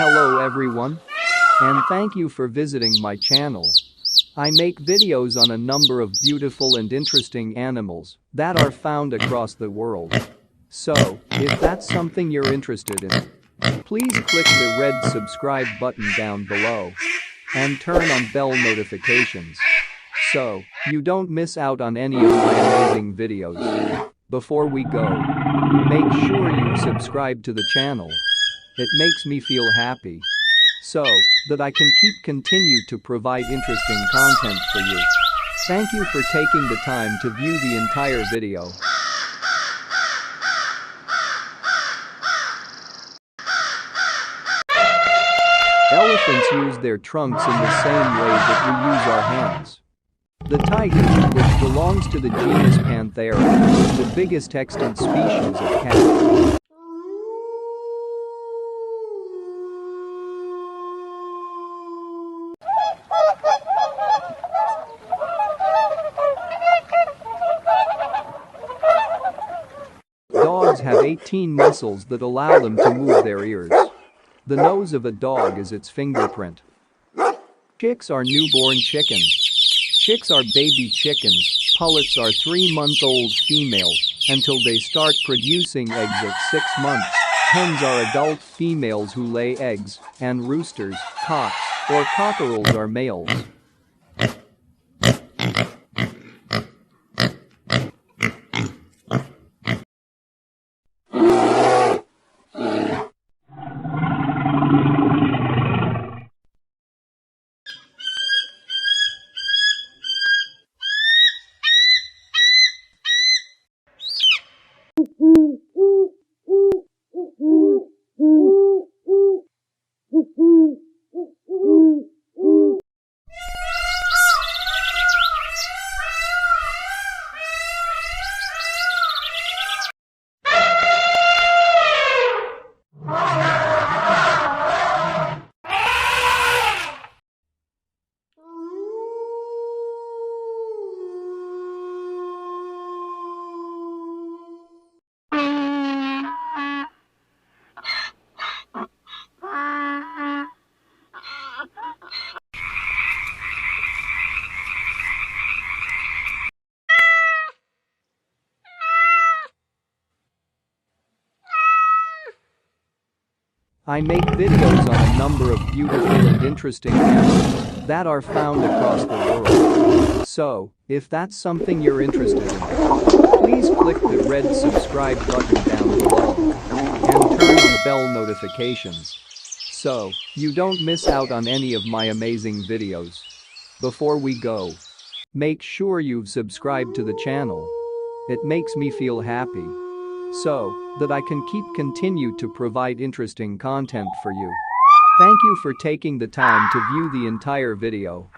Hello everyone, and thank you for visiting my channel. I make videos on a number of beautiful and interesting animals that are found across the world. So, if that's something you're interested in, please click the red subscribe button down below and turn on bell notifications so you don't miss out on any of my amazing videos. Before we go, make sure you subscribe to the channel. It makes me feel happy so that I can continue to provide interesting content for you. Thank you for taking the time to view the entire video. Elephants use their trunks in the same way that we use our hands. The tiger, which belongs to the genus Panthera, is the biggest extant species of cat. Dogs have 18 muscles that allow them to move their ears. The nose of a dog is its fingerprint. Chicks are newborn chickens. Chicks are baby chickens. Pullets are 3-month-old females until they start producing eggs at 6 months. Hens are adult females who lay eggs, and roosters, cocks, or cockerels are males. I make videos on a number of beautiful and interesting animals that are found across the world. So, if that's something you're interested in, please click the red subscribe button down below and turn on bell notifications so you don't miss out on any of my amazing videos. Before we go, make sure you've subscribed to the channel. It makes me feel happy so that I can continue to provide interesting content for you. Thank you for taking the time to view the entire video.